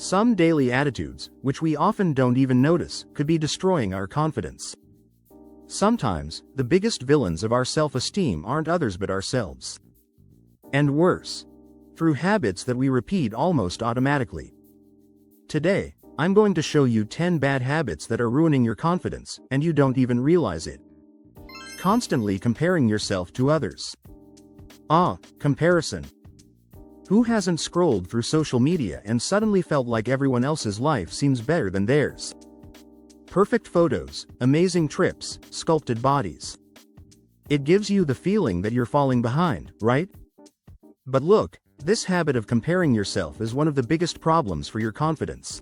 Some daily attitudes, which we often don't even notice, could be destroying our confidence. Sometimes, the biggest villains of our self-esteem aren't others but ourselves. And worse, through habits that we repeat almost automatically. Today, I'm going to show you 10 bad habits that are ruining your confidence, and you don't even realize it. Constantly comparing yourself to others. Comparison. Who hasn't scrolled through social media and suddenly felt like everyone else's life seems better than theirs? Perfect photos, amazing trips, sculpted bodies. It gives you the feeling that you're falling behind, right? But look, this habit of comparing yourself is one of the biggest problems for your confidence.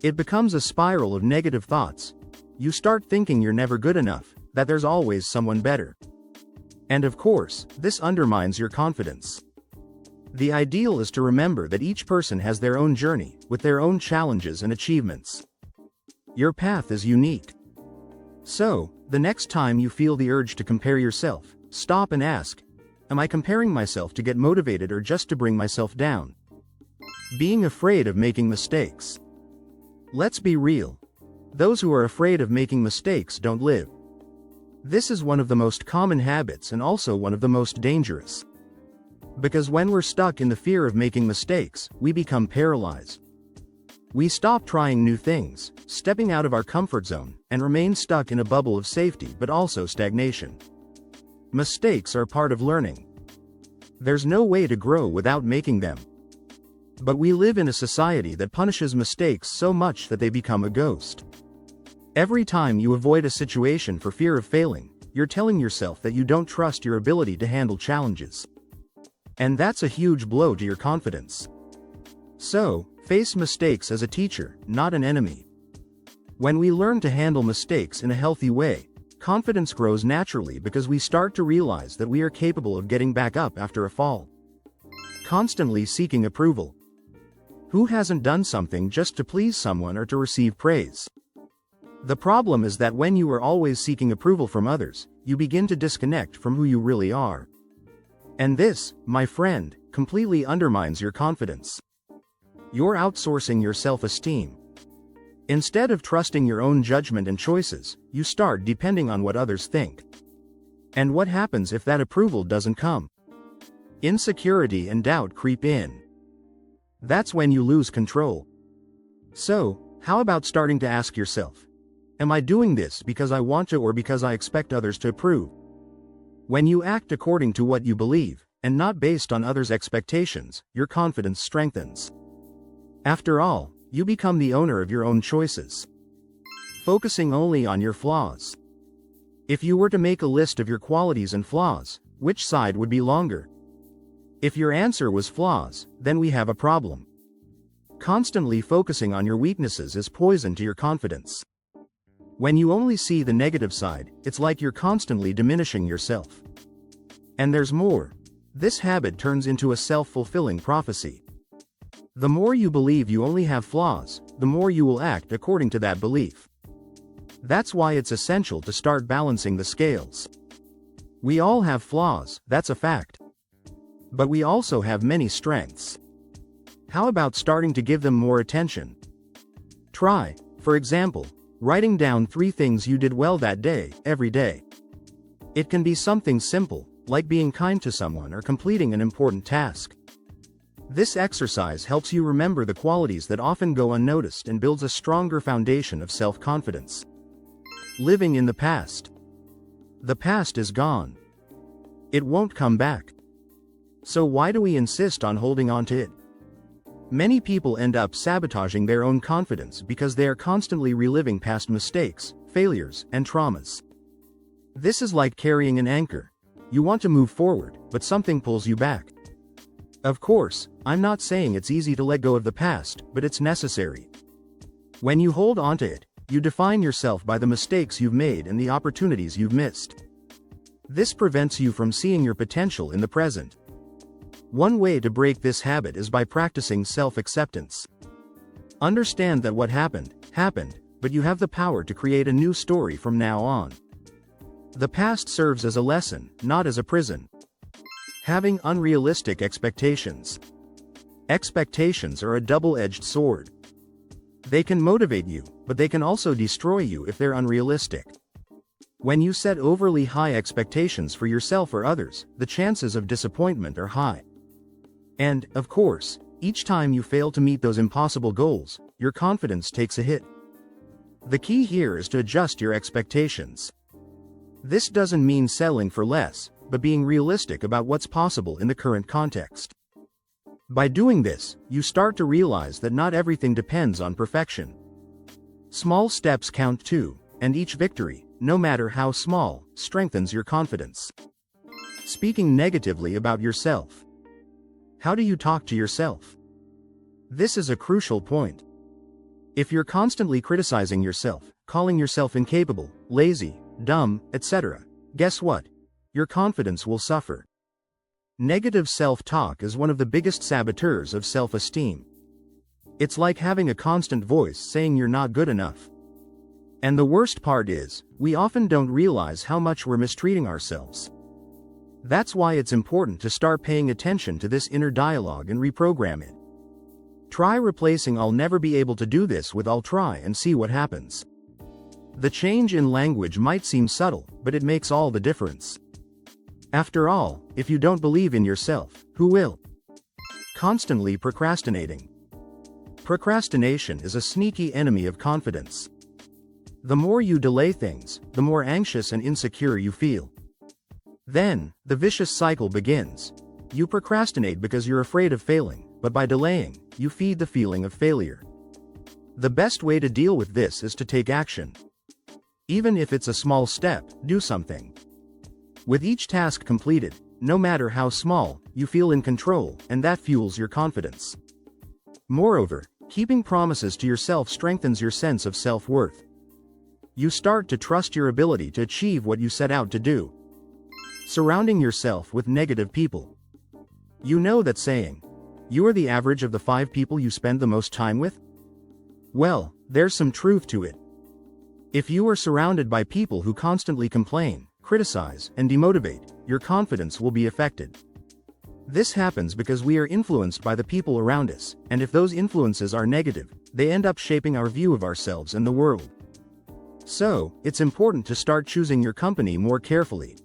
It becomes a spiral of negative thoughts. You start thinking you're never good enough, that there's always someone better. And of course, this undermines your confidence. The ideal is to remember that each person has their own journey, with their own challenges and achievements. Your path is unique. So, the next time you feel the urge to compare yourself, stop and ask, am I comparing myself to get motivated or just to bring myself down? Being afraid of making mistakes. Let's be real. Those who are afraid of making mistakes don't live. This is one of the most common habits and also one of the most dangerous. Because when we're stuck in the fear of making mistakes, we become paralyzed. We stop trying new things, stepping out of our comfort zone, and remain stuck in a bubble of safety but also stagnation. Mistakes are part of learning. There's no way to grow without making them. But we live in a society that punishes mistakes so much that they become a ghost. Every time you avoid a situation for fear of failing, you're telling yourself that you don't trust your ability to handle challenges. And that's a huge blow to your confidence. So, face mistakes as a teacher, not an enemy. When we learn to handle mistakes in a healthy way, confidence grows naturally because we start to realize that we are capable of getting back up after a fall. Constantly seeking approval. Who hasn't done something just to please someone or to receive praise? The problem is that when you are always seeking approval from others, you begin to disconnect from who you really are. And this, my friend, completely undermines your confidence. You're outsourcing your self-esteem. Instead of trusting your own judgment and choices, you start depending on what others think. And what happens if that approval doesn't come? Insecurity and doubt creep in. That's when you lose control. So, how about starting to ask yourself, am I doing this because I want to or because I expect others to approve? When you act according to what you believe, and not based on others' expectations, your confidence strengthens. After all, you become the owner of your own choices. Focusing only on your flaws. If you were to make a list of your qualities and flaws, which side would be longer? If your answer was flaws, then we have a problem. Constantly focusing on your weaknesses is poison to your confidence. When you only see the negative side, it's like you're constantly diminishing yourself. And there's more. This habit turns into a self-fulfilling prophecy. The more you believe you only have flaws, the more you will act according to that belief. That's why it's essential to start balancing the scales. We all have flaws, that's a fact. But we also have many strengths. How about starting to give them more attention? Try, for example, writing down 3 things you did well that day, every day. It can be something simple, like being kind to someone or completing an important task. This exercise helps you remember the qualities that often go unnoticed and builds a stronger foundation of self-confidence. Living in the past. The past is gone. It won't come back. So why do we insist on holding on to it? Many people end up sabotaging their own confidence because they are constantly reliving past mistakes, failures, and traumas. This is like carrying an anchor. You want to move forward, but something pulls you back. Of course, I'm not saying it's easy to let go of the past, but it's necessary. When you hold on to it, you define yourself by the mistakes you've made and the opportunities you've missed. This prevents you from seeing your potential in the present. One way to break this habit is by practicing self-acceptance. Understand that what happened, happened, but you have the power to create a new story from now on. The past serves as a lesson, not as a prison. Having unrealistic expectations. Expectations are a double-edged sword. They can motivate you, but they can also destroy you if they're unrealistic. When you set overly high expectations for yourself or others, the chances of disappointment are high. And, of course, each time you fail to meet those impossible goals, your confidence takes a hit. The key here is to adjust your expectations. This doesn't mean settling for less, but being realistic about what's possible in the current context. By doing this, you start to realize that not everything depends on perfection. Small steps count too, and each victory, no matter how small, strengthens your confidence. Speaking negatively about yourself. How do you talk to yourself? This is a crucial point. If you're constantly criticizing yourself, calling yourself incapable, lazy, dumb, etc., guess what? Your confidence will suffer. Negative self-talk is one of the biggest saboteurs of self-esteem. It's like having a constant voice saying you're not good enough. And the worst part is, we often don't realize how much we're mistreating ourselves. That's why it's important to start paying attention to this inner dialogue and reprogram it. Try replacing "I'll never be able to do this" with "I'll try" and see what happens. The change in language might seem subtle, but it makes all the difference. After all, if you don't believe in yourself, who will? Constantly procrastinating. Procrastination is a sneaky enemy of confidence. The more you delay things, the more anxious and insecure you feel. Then, the vicious cycle begins. You procrastinate because you're afraid of failing, but by delaying, you feed the feeling of failure. The best way to deal with this is to take action. Even if it's a small step, do something. With each task completed, no matter how small, you feel in control, and that fuels your confidence. Moreover, keeping promises to yourself strengthens your sense of self-worth. You start to trust your ability to achieve what you set out to do. Surrounding yourself with negative people. You know that saying, "You are the average of the 5 people you spend the most time with?" Well, there's some truth to it. If you are surrounded by people who constantly complain, criticize, and demotivate, your confidence will be affected. This happens because we are influenced by the people around us, and if those influences are negative, they end up shaping our view of ourselves and the world. So, it's important to start choosing your company more carefully.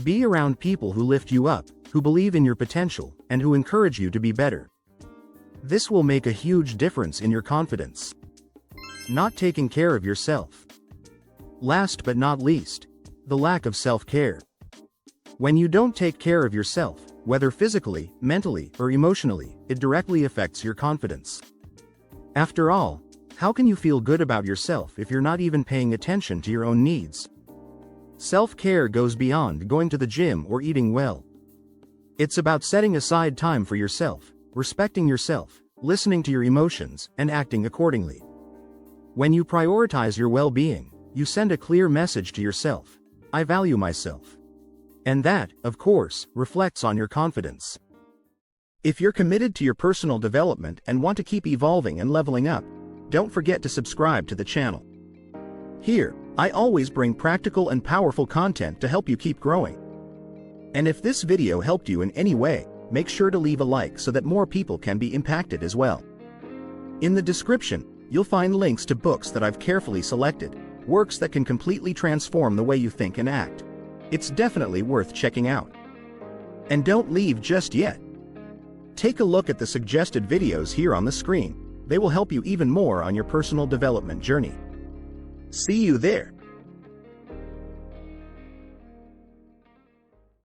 Be around people who lift you up, who believe in your potential, and who encourage you to be better. This will make a huge difference in your confidence. Not taking care of yourself. Last but not least, the lack of self-care. When you don't take care of yourself, whether physically, mentally, or emotionally, it directly affects your confidence. After all, how can you feel good about yourself if you're not even paying attention to your own needs? Self-care goes beyond going to the gym or eating well. It's about setting aside time for yourself, respecting yourself, listening to your emotions, and acting accordingly. When you prioritize your well-being, you send a clear message to yourself: I value myself. And that, of course, reflects on your confidence. If you're committed to your personal development and want to keep evolving and leveling up, don't forget to subscribe to the channel. Here, I always bring practical and powerful content to help you keep growing. And if this video helped you in any way, make sure to leave a like so that more people can be impacted as well. In the description, you'll find links to books that I've carefully selected, works that can completely transform the way you think and act. It's definitely worth checking out. And don't leave just yet. Take a look at the suggested videos here on the screen. They will help you even more on your personal development journey. See you there.